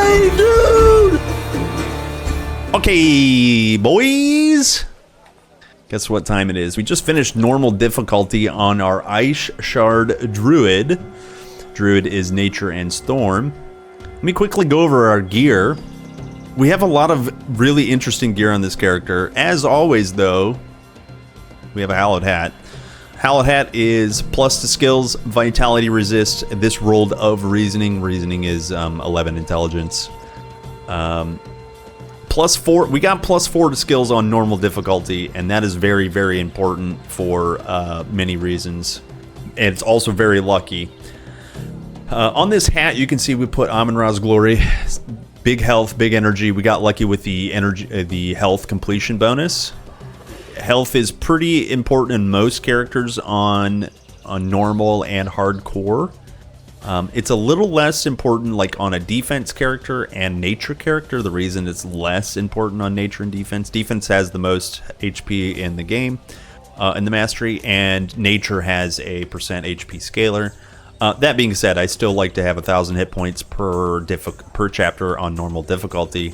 die, dude! Okay, boys. Guess what time it is? We just finished normal difficulty on our Ice Shard Druid. Druid is Nature and Storm. Let me quickly go over our gear. We have a lot of really interesting gear on this character. As always, though, we have a Hallowed Hat. Hallowed Hat is plus to skills, Vitality Resist. This rolled of Reasoning. Reasoning is 11 Intelligence. +4. We got +4 to skills on normal difficulty, and that is very, very important for many reasons. And it's also very lucky. On this hat, you can see we put Amun-Ra's Glory. Big health, big energy. We got lucky with the energy, the health completion bonus. Health is pretty important in most characters on normal and hardcore. It's a little less important like on a defense character and nature character. The reason it's less important on nature and defense. Defense has the most HP in the game, in the mastery, and nature has a % HP scaler. That being said, I still like to have 1,000 hit points per chapter on normal difficulty.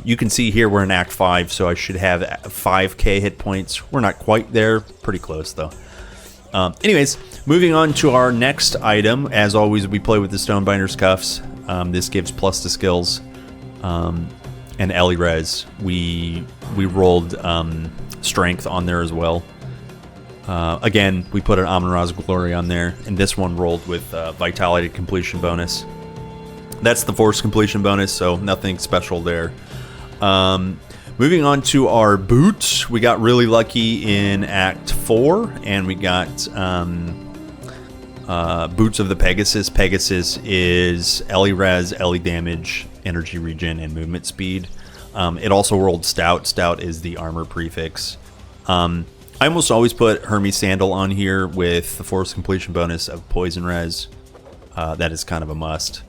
You can see here we're in Act 5, so I should have 5k hit points. We're not quite there. Pretty close, though. Anyways, moving on to our next item. As always, we play with the Stonebinder's Cuffs. This gives plus to skills. And Ellie Res. We rolled strength on there as well. Again, we put an Amun-Ra's Glory on there, and this one rolled with Vitality Completion bonus. That's the Force Completion bonus, so nothing special there. Moving on to our boots, we got really lucky in Act 4, and we got Boots of the Pegasus. Pegasus is Ellie Res, Ellie Damage, Energy Regen, and Movement Speed. It also rolled Stout. Stout is the armor prefix. I almost always put Hermes Sandal on here with the Force Completion bonus of Poison Res. That is kind of a must.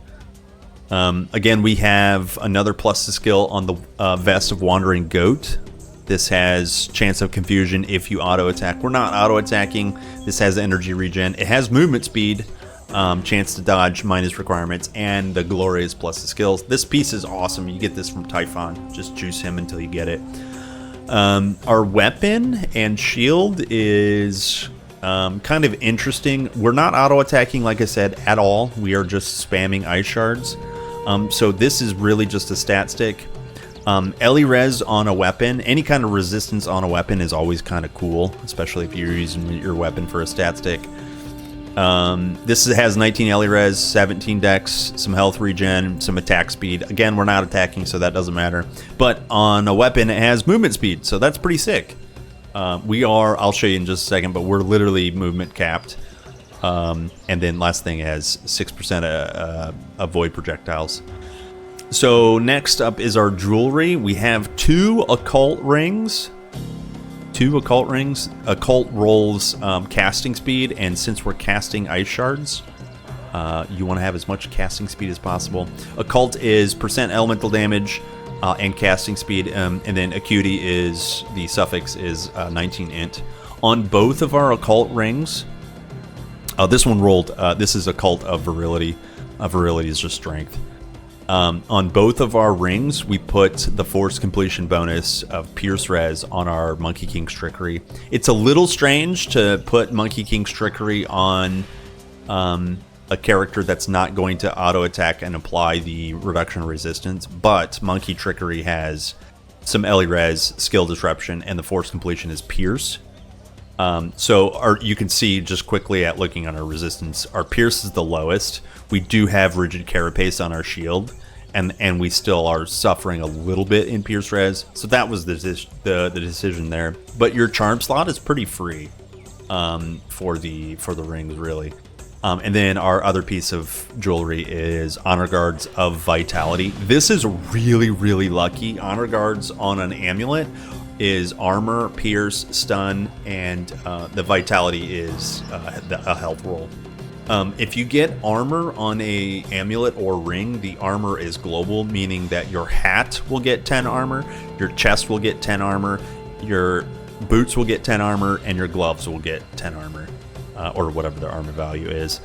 Again, we have another plus to skill on the Vest of Wandering Goat. This has chance of confusion if you auto attack. We're not auto attacking. This has energy regen. It has movement speed, chance to dodge minus requirements, and the glorious plus to skills. This piece is awesome. You get this from Typhon. Just juice him until you get it. Our weapon and shield is kind of interesting. We're not auto attacking, like I said, at all. We are just spamming ice shards. So this is really just a stat stick. Ellie Res on a weapon, any kind of resistance on a weapon is always kind of cool, especially if you're using your weapon for a stat stick. This has 19 Ellie Res, 17 dex, some health regen, some attack speed. Again, we're not attacking, so that doesn't matter. But on a weapon, it has movement speed, so that's pretty sick. I'll show you in just a second, but we're literally movement capped. And then last thing has 6% avoid projectiles. So next up is our jewelry. We have 2 occult rings. Occult rolls casting speed, and since we're casting ice shards, you want to have as much casting speed as possible. Occult is % elemental damage and casting speed, and then acuity is the suffix is 19 int. On both of our occult rings, this one rolled. This is Occult of Virility. Virility is just strength. On both of our rings, we put the Force Completion bonus of Pierce Res on our Monkey King's Trickery. It's a little strange to put Monkey King's Trickery on a character that's not going to auto attack and apply the reduction of resistance, but Monkey Trickery has some Ellie Res, Skill Disruption, and the Force Completion is Pierce. You can see just quickly at looking on our resistance, our Pierce is the lowest. We do have Rigid Carapace on our shield, and we still are suffering a little bit in Pierce Res. So that was the decision there. But your charm slot is pretty free for the rings, really. And then our other piece of jewelry is Honor Guards of Vitality. This is really, really lucky. Honor Guards on an amulet is armor, pierce, stun, and the vitality is a health roll. If you get armor on a amulet or ring, the armor is global, meaning that your hat will get 10 armor, your chest will get 10 armor, your boots will get 10 armor, and your gloves will get 10 armor. or whatever their armor value is.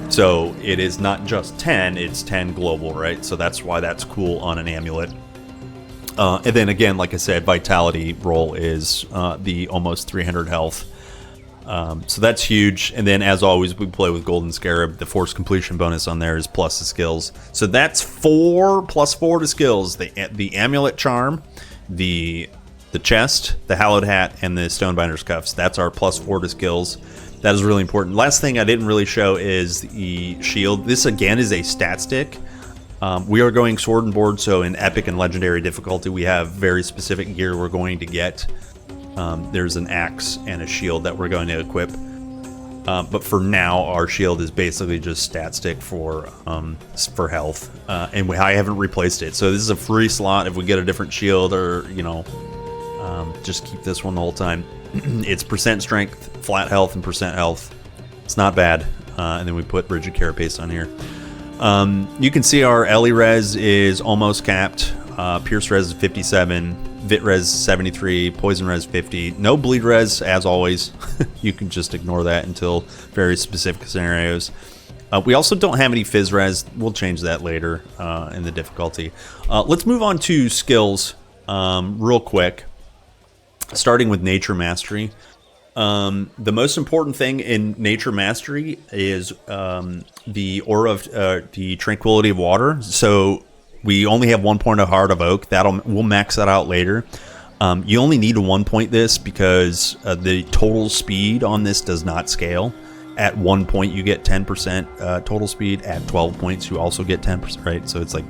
So it is not just 10, it's 10 global, right? So that's why that's cool on an amulet. And then again, like I said, vitality roll is the almost 300 health. So that's huge. And then as always, we play with Golden Scarab. The force completion bonus on there is plus the skills. So that's 4 plus 4 to skills. The amulet charm, the chest, the hallowed hat, and the stonebinder's cuffs. That's our plus 4 to skills. That is really important. Last thing I didn't really show is the shield. This again is a stat stick. We are going sword and board, so in epic and legendary difficulty, we have very specific gear we're going to get. There's an axe and a shield that we're going to equip. But for now, our shield is basically just stat stick for health. And I haven't replaced it. So this is a free slot if we get a different shield, or, you know, just keep this one the whole time. It's percent strength, flat health, and percent health. It's not bad. And then we put Rigid Carapace on here. You can see our Ellie res is almost capped. Pierce res is 57, Vit res 73, Poison res 50. No bleed res, as always. You can just ignore that until very specific scenarios. We also don't have any Fizz res. We'll change that later in the difficulty. Let's move on to skills real quick, starting with Nature Mastery. The most important thing in Nature Mastery is the Aura of the Tranquility of Water. So we only have 1 point of Heart of Oak. We'll max that out later. You only need to 1 point this because the total speed on this does not scale. At 1 point you get 10% total speed. At 12 points you also get 10%, right? So it's like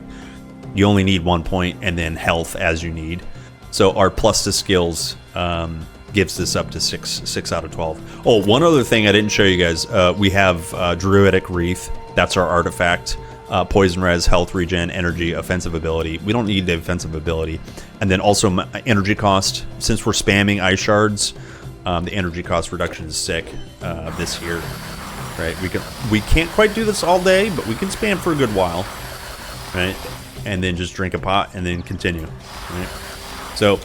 you only need 1 point and then health as you need. So our plus to skills gives this up to 6 out of 12. Oh, one other thing I didn't show you guys. We have Druidic Wreath. That's our artifact. Poison res, health regen, energy, offensive ability. We don't need the offensive ability. And then also energy cost. Since we're spamming ice shards, the energy cost reduction is sick this year. Right? We can't quite do this all day, but we can spam for a good while. Right? And then just drink a pot and then continue. Right? So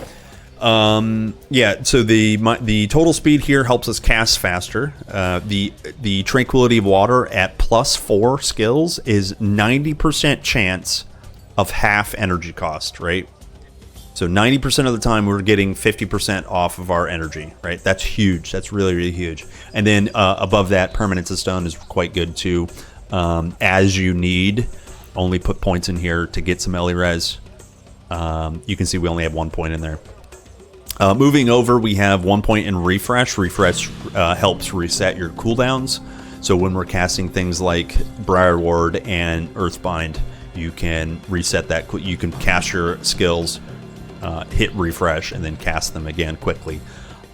yeah, so the total speed here helps us cast faster. The Tranquility of Water at plus 4 skills is 90% chance of half energy cost, right? So 90% of the time we're getting 50% off of our energy, right? That's huge. That's really, really huge. And then above that, Permanence of Stone is quite good too. As you need, only put points in here to get some Ellie res. You can see we only have 1 point in there. Moving over, we have 1 point in Refresh. Refresh helps reset your cooldowns. So when we're casting things like Briar Ward and Earthbind, you can reset that. You can cast your skills, hit refresh, and then cast them again quickly.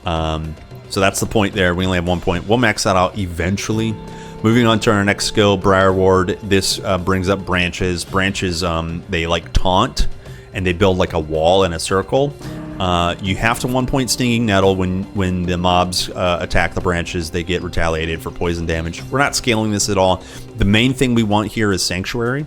So that's the point there. We only have 1 point. We'll max that out eventually. Moving on to our next skill, Briar Ward. This brings up branches. Branches, they like taunt, and they build like a wall in a circle. You have to 1 point Stinging Nettle when the mobs attack the branches. They get retaliated for poison damage. We're not scaling this at all. The main thing we want here is Sanctuary.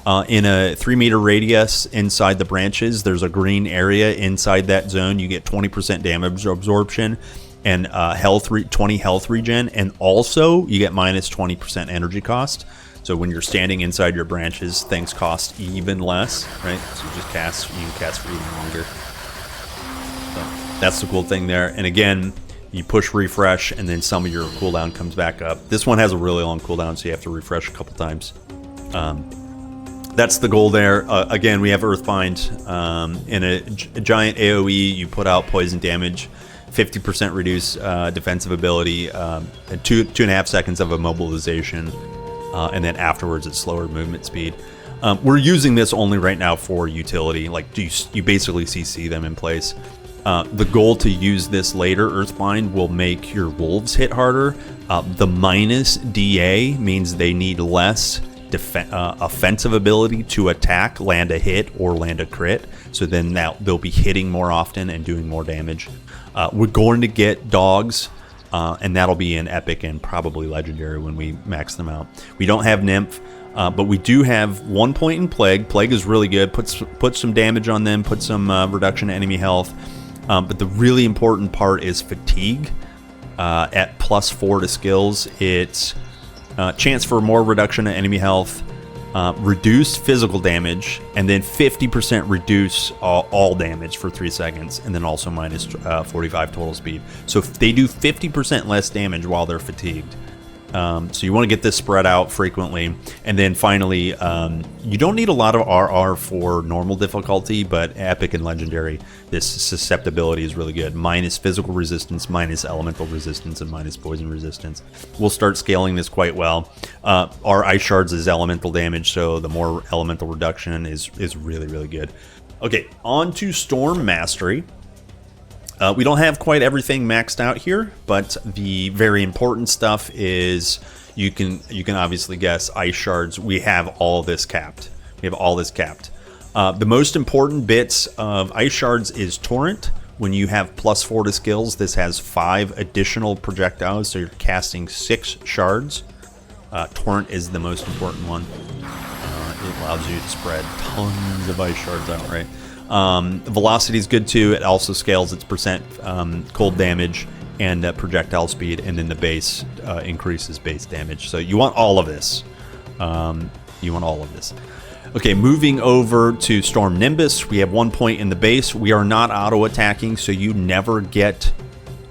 In a 3-meter radius inside the branches, there's a green area. Inside that zone, you get 20% damage absorption and 20 health regen, and also you get minus 20% energy cost. So when you're standing inside your branches, things cost even less, right? So you can cast for even longer. So that's the cool thing there. And again, you push refresh, and then some of your cooldown comes back up. This one has a really long cooldown, so you have to refresh a couple times. That's the goal there. Again, we have Earthbind. In a giant AoE, you put out poison damage, 50% reduce defensive ability, and 2.5 seconds of immobilization, and then afterwards it's slower movement speed. We're using this only right now for utility. Like you basically CC them in place. The goal to use this later, Earthbind, will make your wolves hit harder. The minus DA means they need less offensive ability to attack, land a hit, or land a crit. So then they'll be hitting more often and doing more damage. We're going to get dogs, and that'll be in epic and probably legendary when we max them out. We don't have nymph, but we do have 1 point in plague. Plague is really good. Put some damage on them. Put some reduction to enemy health. But the really important part is fatigue. at +4 to skills. It's chance for more reduction in enemy health, reduced physical damage, and then 50% reduce all damage for 3 seconds, and then also minus 45 total speed. So if they do 50% less damage while they're fatigued. So you want to get this spread out frequently. And then finally, you don't need a lot of RR for normal difficulty, but epic and legendary, this susceptibility is really good. Minus physical resistance, minus elemental resistance, and minus poison resistance. We'll start scaling this quite well. Our ice shards is elemental damage, so the more elemental reduction is really, really good. Okay, on to Storm Mastery. We don't have quite everything maxed out here, but the very important stuff is you can obviously guess ice shards. We have all this capped. We have all this capped. The most important bits of ice shards is torrent. When you have +4 to skills, this has 5 additional projectiles, so you're casting 6 shards. Torrent is the most important one. It allows you to spread tons of ice shards out, right? Velocity is good too. It also scales its percent cold damage and projectile speed, and then the base increases base damage. So you want all of this. Okay, moving over to Storm Nimbus. We have 1 point in the base. We are not auto attacking, so you never get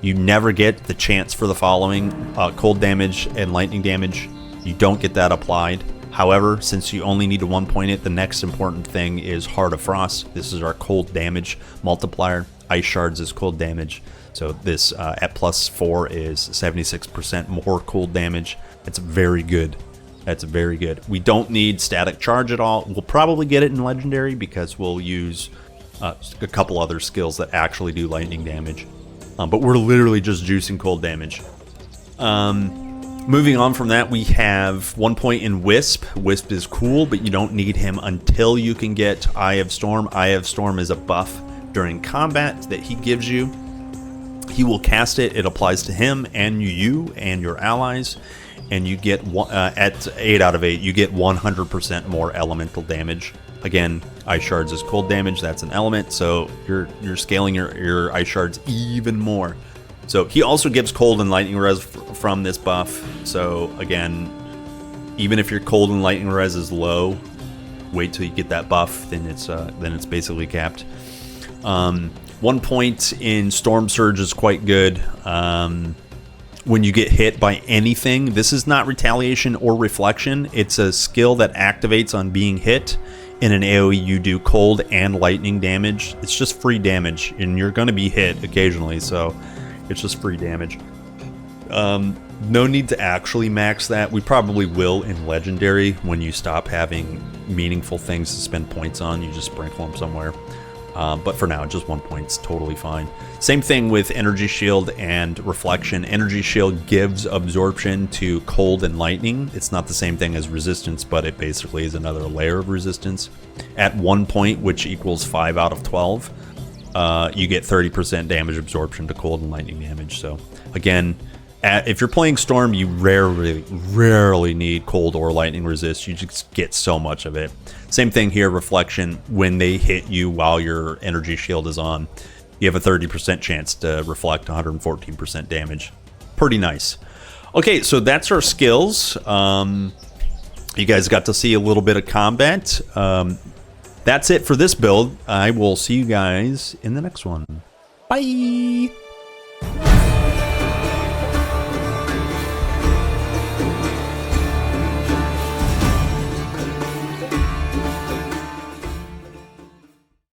the chance for the following: cold damage and lightning damage. You don't get that applied. However, since you only need to 1 point it, the next important thing is Heart of Frost. This is our cold damage multiplier. Ice Shards is cold damage. So this at +4 is 76% more cold damage. That's very good. That's very good. We don't need static charge at all. We'll probably get it in Legendary because we'll use a couple other skills that actually do lightning damage. But we're literally just juicing cold damage. Moving on from that, we have 1 point in Wisp. Wisp is cool, but you don't need him until you can get Eye of Storm. Eye of Storm is a buff during combat that he gives you. He will cast it. It applies to him and you and your allies. And you get, at 8 out of 8, you get 100% more elemental damage. Again, Ice Shards is cold damage. That's an element, so you're scaling your Ice Shards even more. So he also gives cold and lightning res from this buff. So again, even if your cold and lightning res is low, wait till you get that buff. Then it's basically capped. 1 point in Storm Surge is quite good. When you get hit by anything, this is not retaliation or reflection. It's a skill that activates on being hit. In an AoE, you do cold and lightning damage. It's just free damage, and you're going to be hit occasionally, so it's just free damage. No need to actually max that. We probably will in Legendary when you stop having meaningful things to spend points on. You just sprinkle them somewhere. But for now, just 1 point's totally fine. Same thing with Energy Shield and Reflection. Energy Shield gives absorption to cold and lightning. It's not the same thing as resistance, but it basically is another layer of resistance. At 1 point, which equals 5 out of 12, you get 30% damage absorption to cold and lightning damage. So again, if you're playing Storm, you rarely need cold or lightning resist. You just get so much of it. Same thing here, Reflection. When they hit you while your Energy Shield is on, you have a 30% chance to reflect 114% damage. Pretty nice. Okay, so that's our skills. You guys got to see a little bit of combat. That's it for this build. I will see you guys in the next one. Bye!